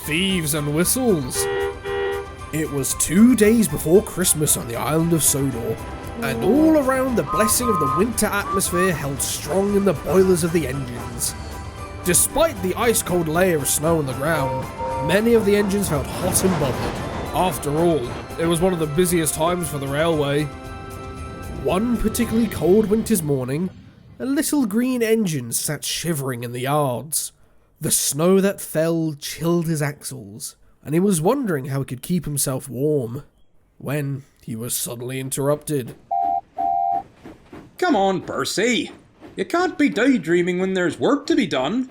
Thieves and whistles. It was 2 days before Christmas on the island of Sodor, and all around the blessing of the winter atmosphere held strong in the boilers of the engines. Despite the ice-cold layer of snow on the ground, many of the engines felt hot and bothered. After all, it was one of the busiest times for the railway. One particularly cold winter's morning, a little green engine sat shivering in the yards. The snow that fell chilled his axles, and he was wondering how he could keep himself warm, when he was suddenly interrupted. Come on, Bertie. You can't be daydreaming when there's work to be done.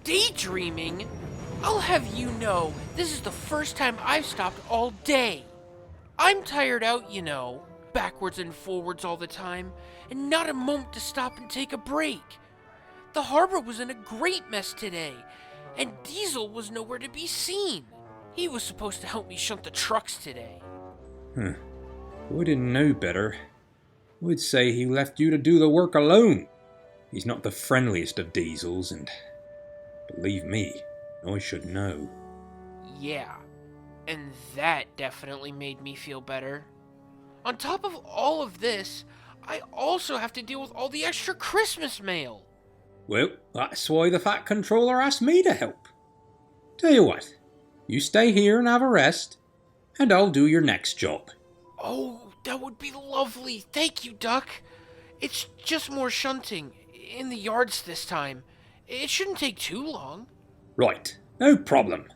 Daydreaming? I'll have you know, this is the first time I've stopped all day. I'm tired out, you know, backwards and forwards all the time, and not a moment to stop and take a break. The harbor was in a great mess today, and Diesel was nowhere to be seen. He was supposed to help me shunt the trucks today. If I didn't know better, I'd say he left you to do the work alone. He's not the friendliest of Diesels, and believe me, I should know. Yeah, and that definitely made me feel better. On top of all of this, I also have to deal with all the extra Christmas mail. Well, that's why the Fat Controller asked me to help. Tell you what, you stay here and have a rest, and I'll do your next job. Oh, that would be lovely. Thank you, Duck. It's just more shunting, in the yards this time. It shouldn't take too long. Right, no problem.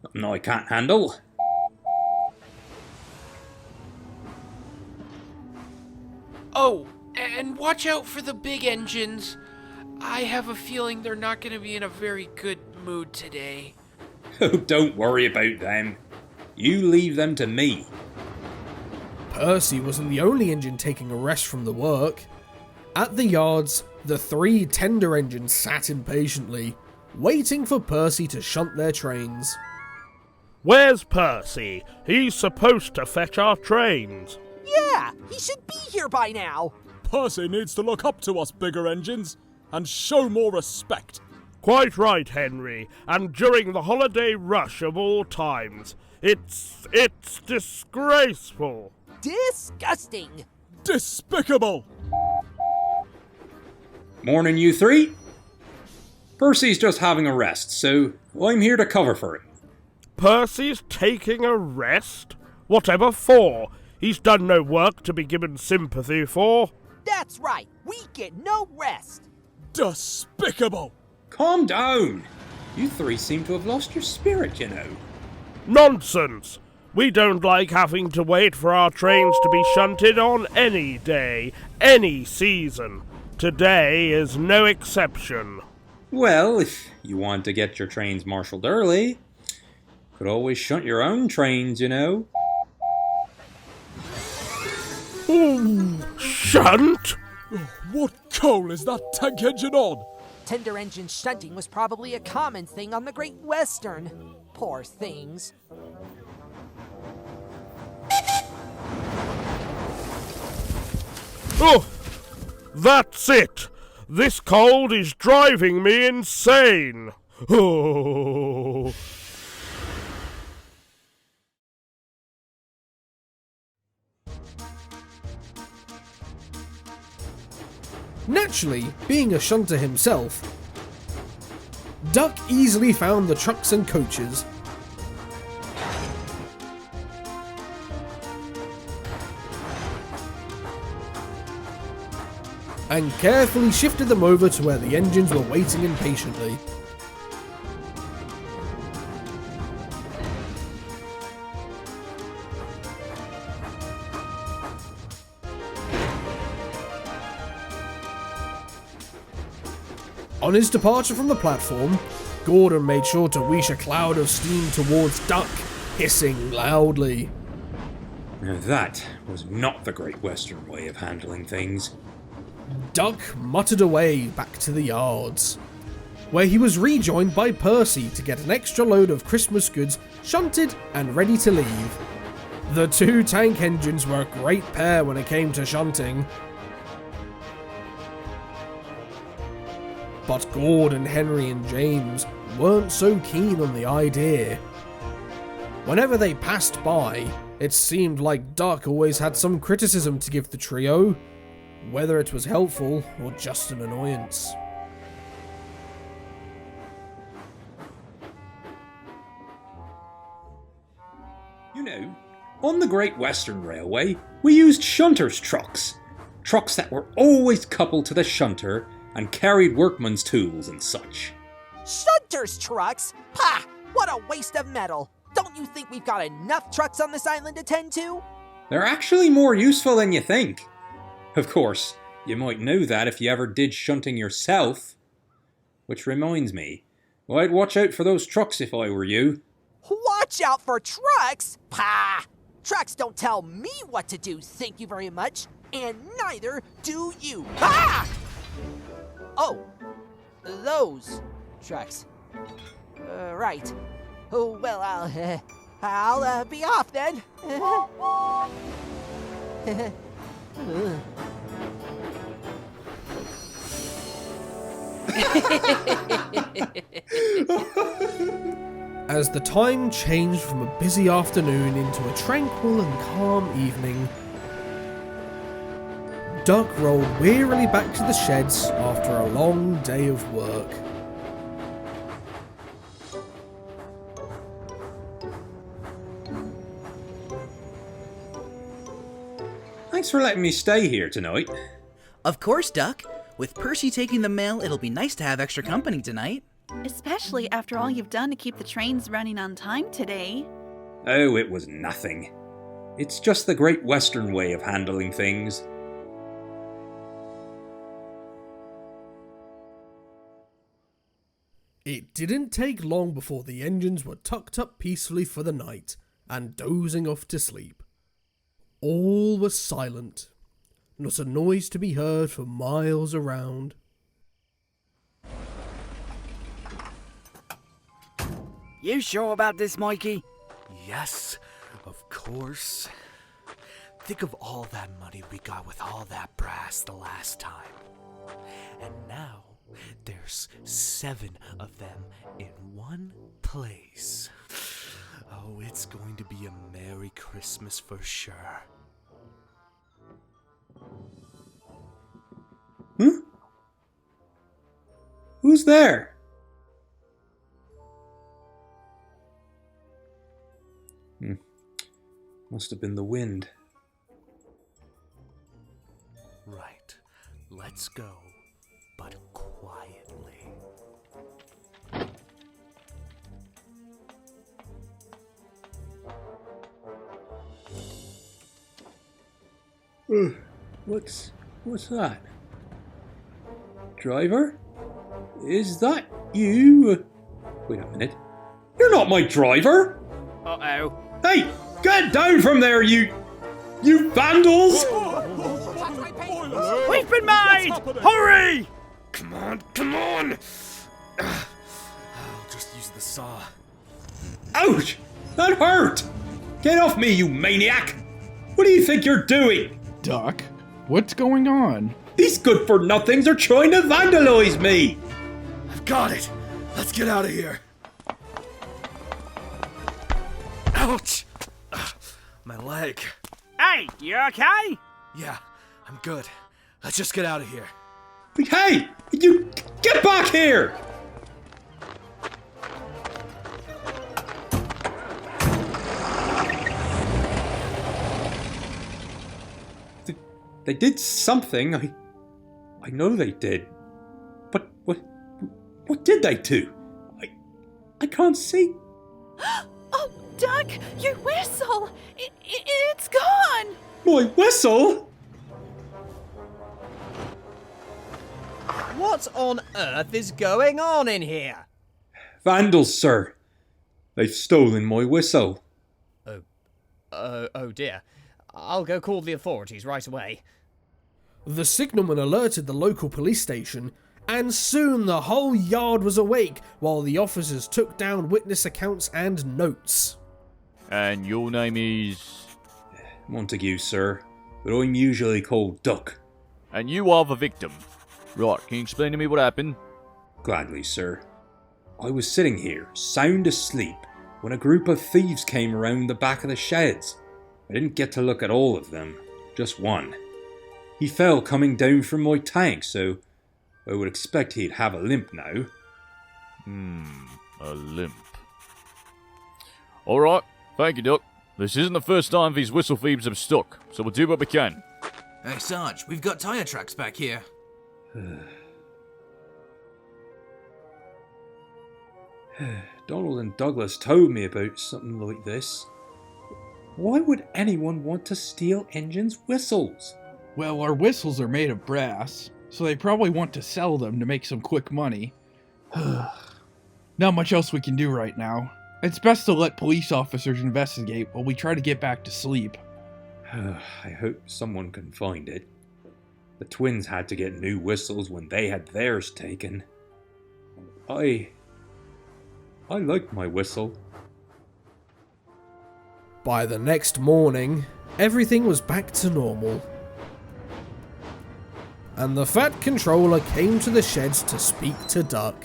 Nothing I can't handle. Oh, and watch out for the big engines. I have a feeling they're not going to be in a very good mood today. Oh, don't worry about them. You leave them to me. Percy wasn't the only engine taking a rest from the work. At the yards, the 3 tender engines sat impatiently, waiting for Percy to shunt their trains. Where's Percy? He's supposed to fetch our trains. Yeah, he should be here by now. Percy needs to look up to us bigger engines and show more respect. Quite right, Henry, and during the holiday rush of all times. It's disgraceful. Disgusting. Despicable. Morning, you three. Percy's just having a rest, so I'm here to cover for him. Percy's taking a rest? Whatever for? He's done no work to be given sympathy for. That's right. We get no rest. Despicable. Calm down. You three seem to have lost your spirit, you know. Nonsense. We don't like having to wait for our trains to be shunted on any day, any season. Today is no exception. Well, if you want to get your trains marshalled early, could always shunt your own trains, you know. Ooh, shunt? What coal is that tank engine on? Tender engine shunting was probably a common thing on the Great Western. Poor things. Oh, that's it. This cold is driving me insane. Oh. Naturally, being a shunter himself, Duck easily found the trucks and coaches. And carefully shifted them over to where the engines were waiting impatiently. On his departure from the platform, Gordon made sure to wish a cloud of steam towards Duck, hissing loudly. Now that was not the Great Western way of handling things. Duck muttered away back to the yards, where he was rejoined by Percy to get an extra load of Christmas goods shunted and ready to leave. The 2 tank engines were a great pair when it came to shunting. But Gordon, Henry and James weren't so keen on the idea. Whenever they passed by, it seemed like Duck always had some criticism to give the trio, whether it was helpful or just an annoyance. You know, on the Great Western Railway, we used shunters' trucks. Trucks that were always coupled to the shunter and carried workmen's tools and such. Shunters trucks? Ha! What a waste of metal! Don't you think we've got enough trucks on this island to tend to? They're actually more useful than you think. Of course, you might know that if you ever did shunting yourself. Which reminds me, I'd watch out for those trucks if I were you. Watch out for trucks? Pah! Trucks don't tell me what to do, thank you very much. And neither do you. Ah! Oh, those trucks. Right. Oh, well, I'll be off then. As the time changed from a busy afternoon into a tranquil and calm evening, Duck rolled wearily back to the sheds after a long day of work. Thanks for letting me stay here tonight. Of course, Duck. With Percy taking the mail, it'll be nice to have extra company tonight. Especially after all you've done to keep the trains running on time today. Oh, it was nothing. It's just the Great Western way of handling things. It didn't take long before the engines were tucked up peacefully for the night and dozing off to sleep. All was silent, not a noise to be heard for miles around. You sure about this, Mikey? Yes, of course. Think of all that money we got with all that brass the last time. And now, there's 7 of them in one place. Oh, it's going to be a Merry Christmas for sure. Who's there? Must have been the wind. Right. Let's go, but quietly. What's that? Driver? Is that you? Wait a minute. You're not my driver! Uh-oh. Hey! Get down from there, you vandals! We've been made! Hurry! Come on! I'll just use the saw. Ouch! That hurt! Get off me, you maniac! What do you think you're doing? Duck, what's going on? These good-for-nothings are trying to vandalize me! I've got it! Let's get out of here! Ouch! My leg. Hey, you okay? Yeah, I'm good. Let's just get out of here. Hey! You get back here! They did something. I know they did. But what did they do? I can't see. Oh, Duck, your whistle! It's gone! My whistle? What on earth is going on in here? Vandals, sir. They've stolen my whistle. Oh dear. I'll go call the authorities right away. The signalman alerted the local police station, and soon the whole yard was awake while the officers took down witness accounts and notes. And your name is... Montague, sir, but I'm usually called Duck. And you are the victim. Right, can you explain to me what happened? Gladly, sir. I was sitting here, sound asleep, when a group of thieves came around the back of the sheds. I didn't get to look at all of them, just one. He fell coming down from my tank, so I would expect he'd have a limp now. A limp. Alright, thank you, Duck. This isn't the first time these whistle thieves have stuck, so we'll do what we can. Hey, Sarge, we've got tyre tracks back here. Donald and Douglas told me about something like this. Why would anyone want to steal Engine's whistles? Well, our whistles are made of brass, so they probably want to sell them to make some quick money. Not much else we can do right now. It's best to let police officers investigate while we try to get back to sleep. I hope someone can find it. The twins had to get new whistles when they had theirs taken. I like my whistle. By the next morning, everything was back to normal. And the Fat Controller came to the sheds to speak to Duck.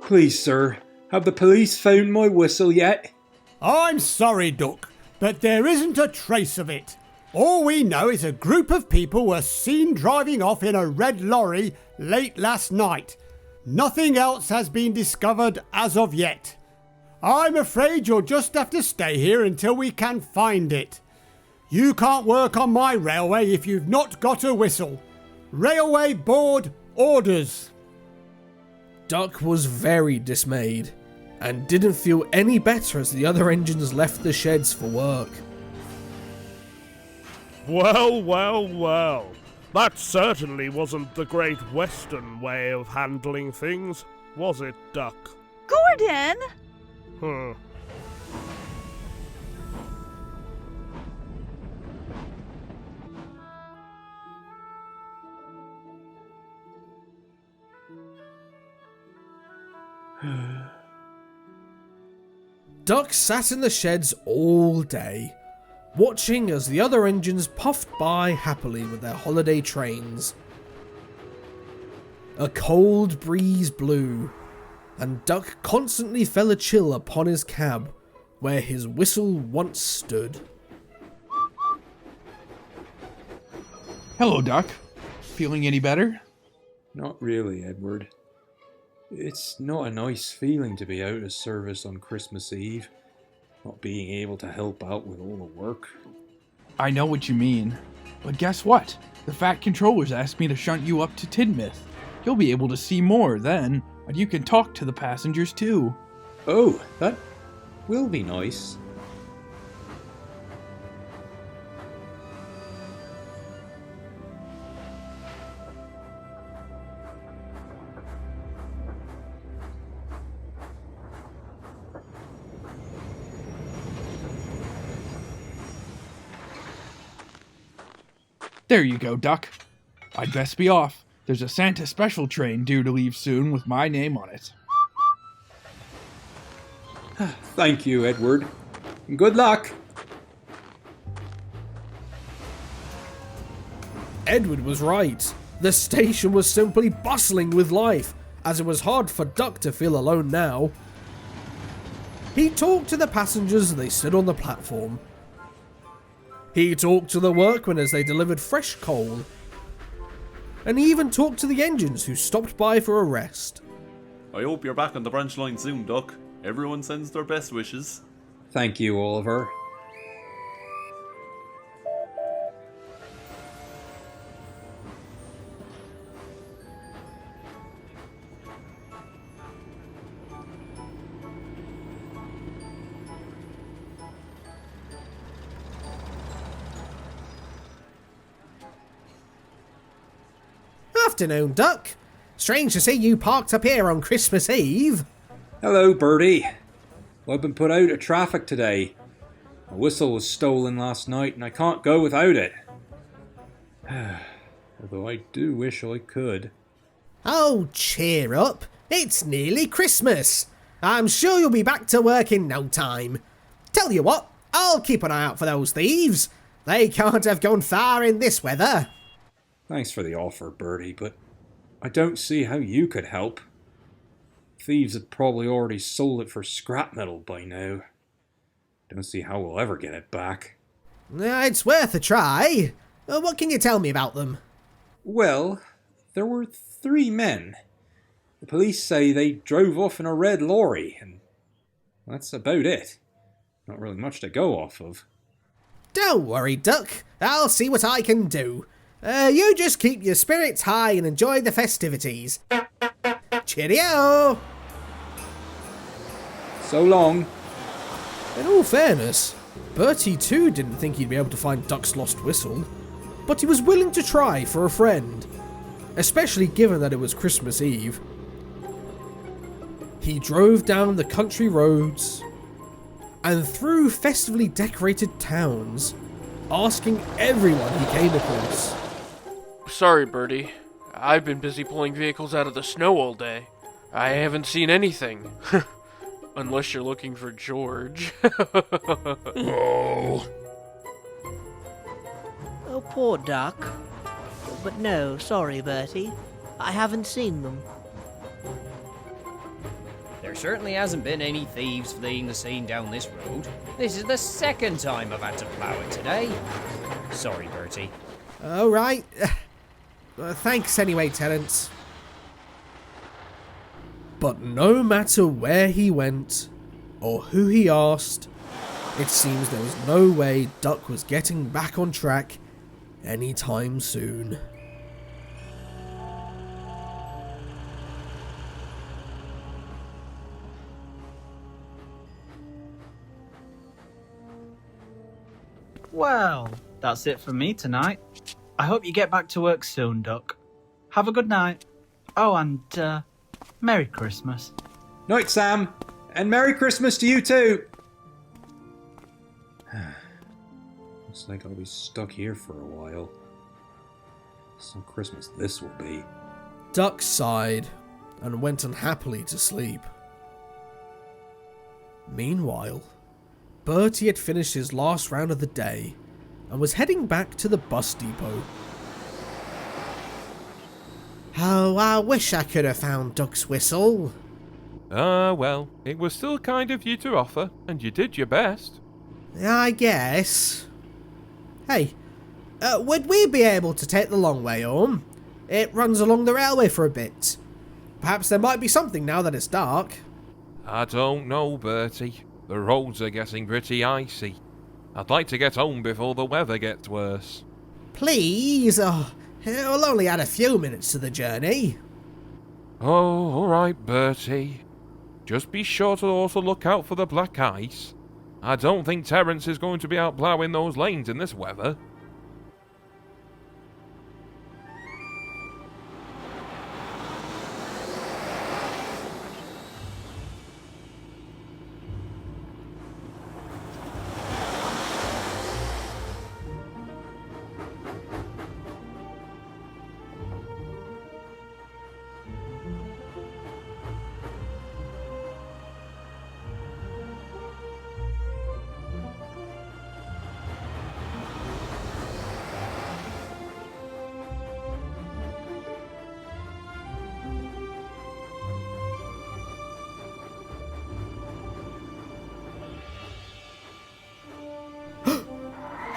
Please, sir, have the police found my whistle yet? I'm sorry, Duck, but there isn't a trace of it. All we know is a group of people were seen driving off in a red lorry late last night. Nothing else has been discovered as of yet. I'm afraid you'll just have to stay here until we can find it. You can't work on my railway if you've not got a whistle. Railway Board orders. Duck was very dismayed, and didn't feel any better as the other engines left the sheds for work. Well, well, well. That certainly wasn't the Great Western way of handling things, was it, Duck? Gordon! Duck sat in the sheds all day, watching as the other engines puffed by happily with their holiday trains. A cold breeze blew, and Duck constantly felt a chill upon his cab, where his whistle once stood. Hello, Duck. Feeling any better? Not really, Edward. It's not a nice feeling to be out of service on Christmas Eve, not being able to help out with all the work. I know what you mean. But guess what? The Fat Controllers asked me to shunt you up to Tidmouth. You'll be able to see more then, and you can talk to the passengers too. Oh, that will be nice. There you go, Duck. I'd best be off. There's a Santa special train due to leave soon with my name on it. Thank you, Edward. Good luck. Edward was right. The station was simply bustling with life, as it was hard for Duck to feel alone now. He talked to the passengers as they stood on the platform. He talked to the workmen as they delivered fresh coal. And he even talked to the engines who stopped by for a rest. I hope you're back on the branch line soon, Duck. Everyone sends their best wishes. Thank you, Oliver. Afternoon, Duck. Strange to see you parked up here on Christmas Eve. Hello, Bertie. I've been put out of traffic today. My whistle was stolen last night and I can't go without it. Although I do wish I could. Oh, cheer up. It's nearly Christmas. I'm sure you'll be back to work in no time. Tell you what, I'll keep an eye out for those thieves. They can't have gone far in this weather. Thanks for the offer, Bertie, but I don't see how you could help. Thieves had probably already sold it for scrap metal by now. Don't see how we'll ever get it back. It's worth a try. What can you tell me about them? Well, there were 3 men. The police say they drove off in a red lorry, and that's about it. Not really much to go off of. Don't worry, Duck. I'll see what I can do. You just keep your spirits high and enjoy the festivities. Cheerio! So long. In all fairness, Bertie too didn't think he'd be able to find Duck's lost whistle, but he was willing to try for a friend, especially given that it was Christmas Eve. He drove down the country roads and through festively decorated towns, asking everyone he came across. Sorry, Bertie. I've been busy pulling vehicles out of the snow all day. I haven't seen anything. Unless you're looking for George. Oh. Oh, poor Duck. But no, sorry, Bertie. I haven't seen them. There certainly hasn't been any thieves fleeing the scene down this road. This is the 2nd time I've had to plough it today. Sorry, Bertie. Alright. Thanks anyway, Terence. But no matter where he went, or who he asked, it seems there was no way Duck was getting back on track anytime soon. Well, that's it from me tonight. I hope you get back to work soon, Duck. Have a good night. Oh, and, Merry Christmas. Night, Sam. And Merry Christmas to you too. Looks like I'll be stuck here for a while. Some Christmas this will be. Duck sighed and went unhappily to sleep. Meanwhile, Bertie had finished his last round of the day and was heading back to the bus depot. Oh, I wish I could have found Duck's whistle. Well, it was still kind of you to offer, and you did your best. I guess. Hey, would we be able to take the long way home? It runs along the railway for a bit. Perhaps there might be something now that it's dark. I don't know, Bertie. The roads are getting pretty icy. I'd like to get home before the weather gets worse. Please? We'll only add a few minutes to the journey. Oh, alright, Bertie. Just be sure to also look out for the black ice. I don't think Terence is going to be out ploughing those lanes in this weather.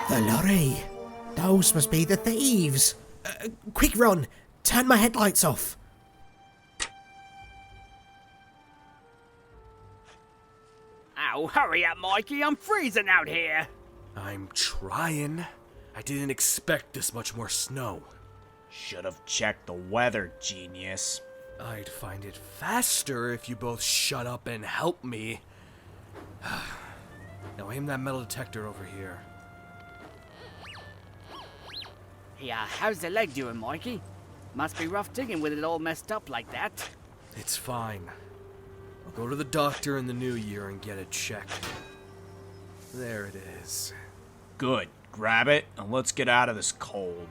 The lorry. Those must be the thieves. Quick, Ron. Turn my headlights off. Ow, hurry up, Mikey. I'm freezing out here. I'm trying. I didn't expect this much more snow. Should have checked the weather, genius. I'd find it faster if you both shut up and help me. Now aim that metal detector over here. Yeah, how's the leg doing, Mikey? Must be rough digging with it all messed up like that. It's fine. I'll go to the doctor in the new year and get it checked. There it is. Good. Grab it, and let's get out of this cold.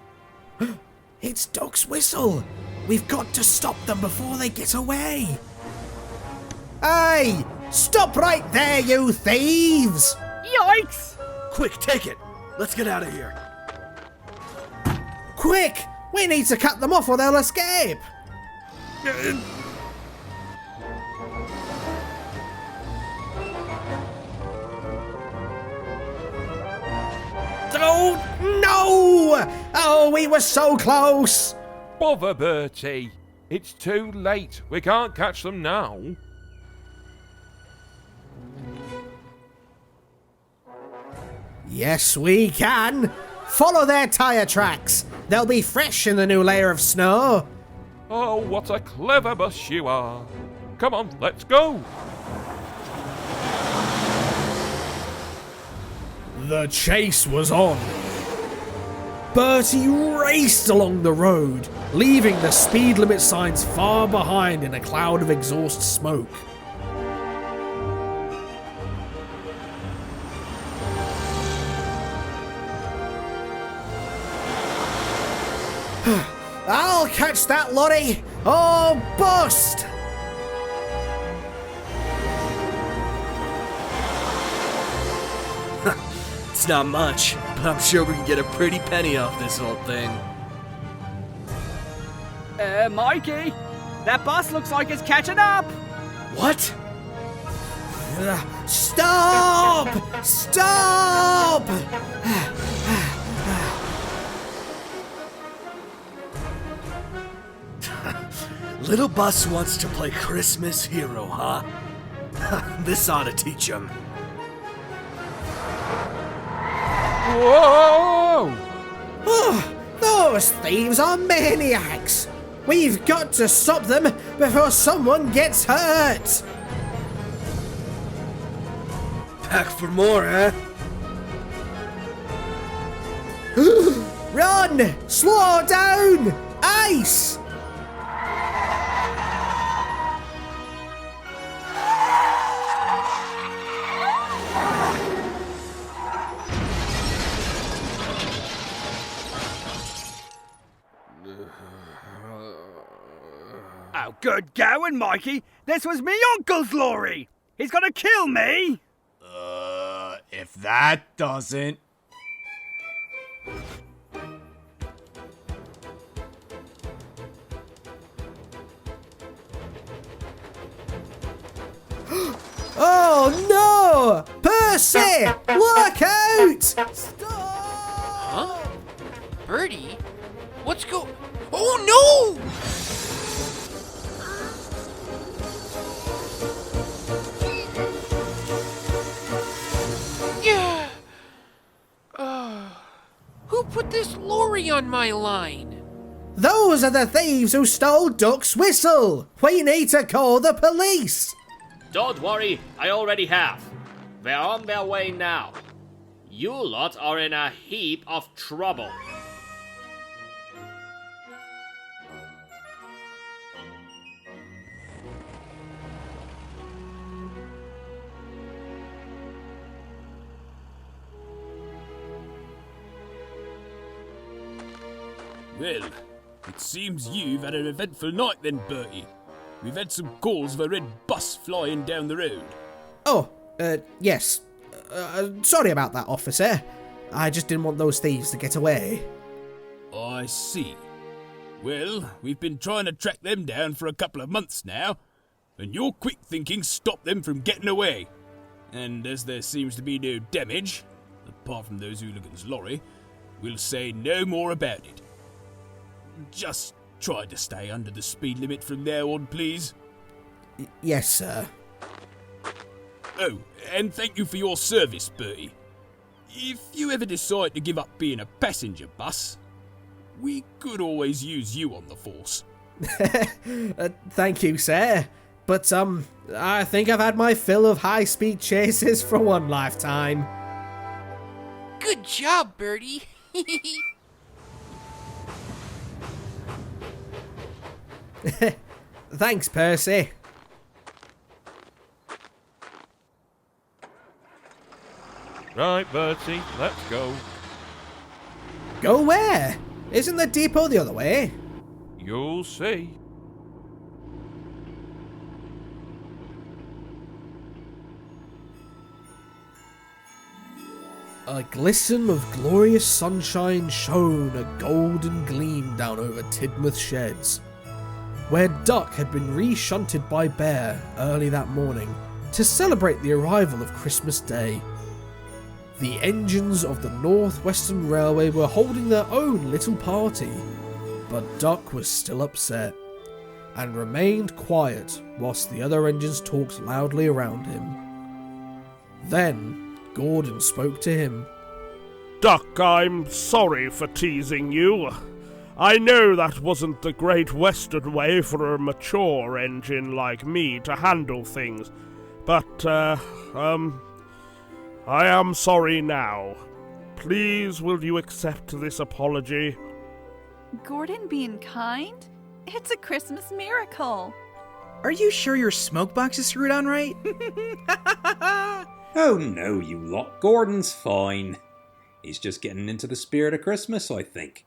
It's Duck's whistle. We've got to stop them before they get away. Hey! Stop right there, you thieves! Yikes! Quick, take it! Let's get out of here. Quick! We need to cut them off or they'll escape! Oh, we were so close! Bother, Bertie. It's too late. We can't catch them now. Yes, we can. Follow their tyre tracks. They'll be fresh in the new layer of snow. Oh, what a clever bus you are. Come on, let's go. The chase was on. Bertie raced along the road, leaving the speed limit signs far behind in a cloud of exhaust smoke. I'll catch that lorry! Oh, bust! It's not much, but I'm sure we can get a pretty penny off this whole thing. Mikey, that bus looks like it's catching up. What? Stop! Stop! Little bus wants to play Christmas hero, huh? This ought to teach him. Whoa! Oh, those thieves are maniacs! We've got to stop them before someone gets hurt! Back for more, huh? Run! Slow down! Ice! Oh, good going, Mikey. This was me uncle's lorry. He's gonna kill me. If that doesn't... Oh no! Percy! Look out! Huh? Bertie? What's Oh no! Yeah. Who put this lorry on my line? Those are the thieves who stole Duck's whistle! We need to call the police! Don't worry, I already have. They're on their way now. You lot are in a heap of trouble. Well, it seems you've had an eventful night then, Bertie. We've had some calls of a red bus flying down the road. Oh, yes. Sorry about that, officer. I just didn't want those thieves to get away. I see. Well, we've been trying to track them down for a couple of months now, and your quick thinking stopped them from getting away. And as there seems to be no damage, apart from those hooligans' lorry, we'll say no more about it. Just try to stay under the speed limit from now on, please. Yes, sir. Oh, and thank you for your service, Bertie. If you ever decide to give up being a passenger bus, we could always use you on the force. Thank you, sir. But, I think I've had my fill of high-speed chases for one lifetime. Good job, Bertie. Thanks, Percy. Right, Bertie, let's go. Go where? Isn't the depot the other way? You'll see. A glisten of glorious sunshine shone a golden gleam down over Tidmouth Sheds, where Duck had been re-shunted by Bear early that morning to celebrate the arrival of Christmas Day. The engines of the Northwestern Railway were holding their own little party, but Duck was still upset, and remained quiet whilst the other engines talked loudly around him. Then Gordon spoke to him. Duck, I'm sorry for teasing you. I know that wasn't the Great Western way for a mature engine like me to handle things, but, I am sorry now. Please, will you accept this apology? Gordon being kind? It's a Christmas miracle. Are you sure your smoke box is screwed on right? Oh no, you lot. Gordon's fine. He's just getting into the spirit of Christmas, I think.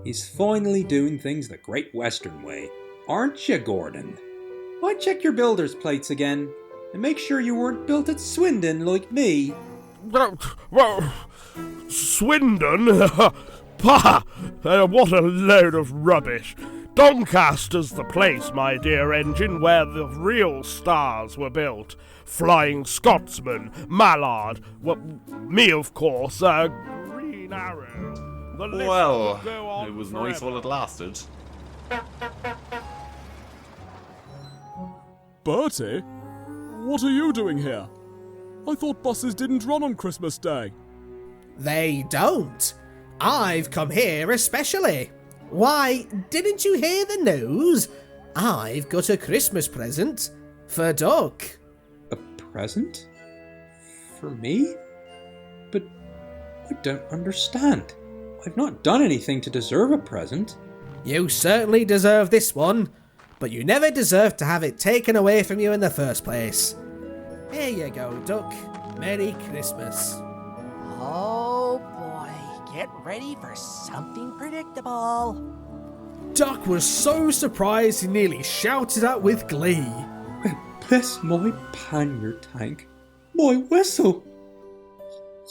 He's finally doing things the Great Western way. Aren't you, Gordon? Why check your builder's plates again? And make sure you weren't built at Swindon like me. Well, Swindon? Pah! What a load of rubbish. Doncaster's the place, my dear engine, where the real stars were built. Flying Scotsman, Mallard, well, me of course, Green Arrow. The list Well, will go on it was forever. nice while it lasted. Bertie? What are you doing here? I thought buses didn't run on Christmas Day. They don't. I've come here especially. Why, didn't you hear the news? I've got a Christmas present for Duck. A present? For me? But I don't understand. I've not done anything to deserve a present. You certainly deserve this one, but you never deserved to have it taken away from you in the first place. Here you go, Duck. Merry Christmas. Oh boy, get ready for something predictable. Duck was so surprised he nearly shouted out with glee. Bless my pannier tank. My whistle.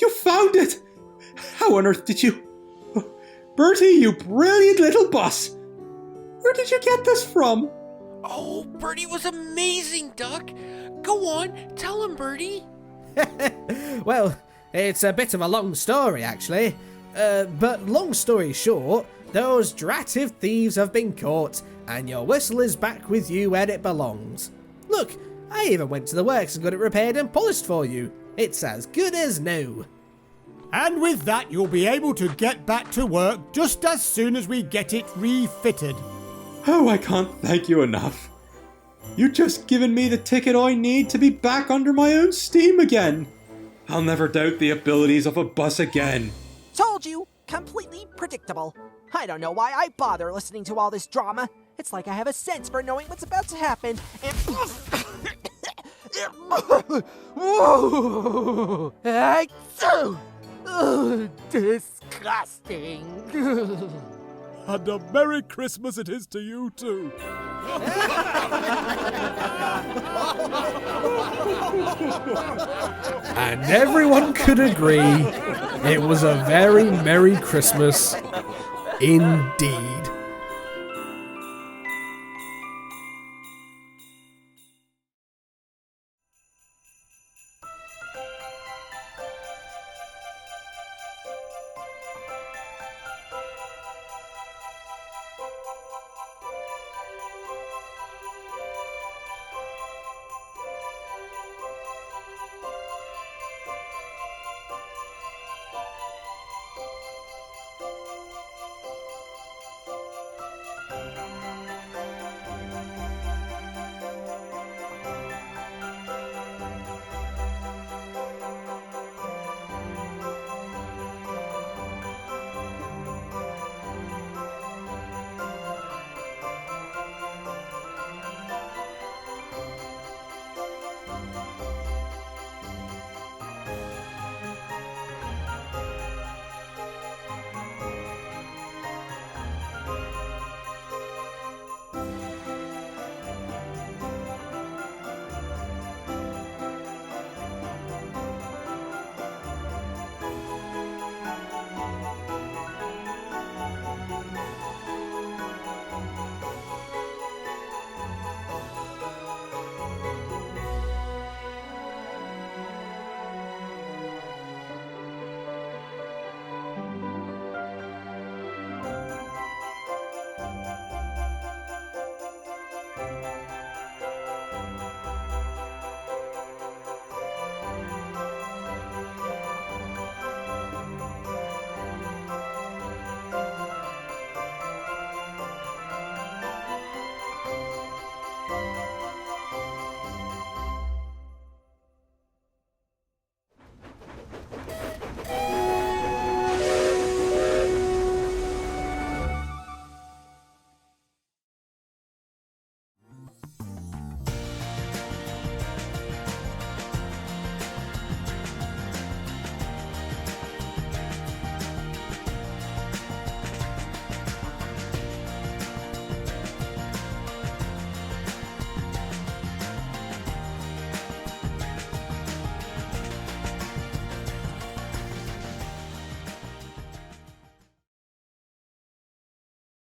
You found it! How on earth did you... Bertie, you brilliant little bus! Where did you get this from? Oh, Bertie was amazing, Duck. Go on, tell him, Bertie. Well, it's a bit of a long story, actually. But long story short, those drattive thieves have been caught, and your whistle is back with you where it belongs. Look, I even went to the works and got it repaired and polished for you. It's as good as new. And with that, you'll be able to get back to work just as soon as we get it refitted. Oh, I can't thank you enough. You've just given me the ticket I need to be back under my own steam again. I'll never doubt the abilities of a bus again. Told you, completely predictable. I don't know why I bother listening to all this drama. It's like I have a sense for knowing what's about to happen. And disgusting. And a Merry Christmas it is to you too. And everyone could agree it was a very Merry Christmas indeed.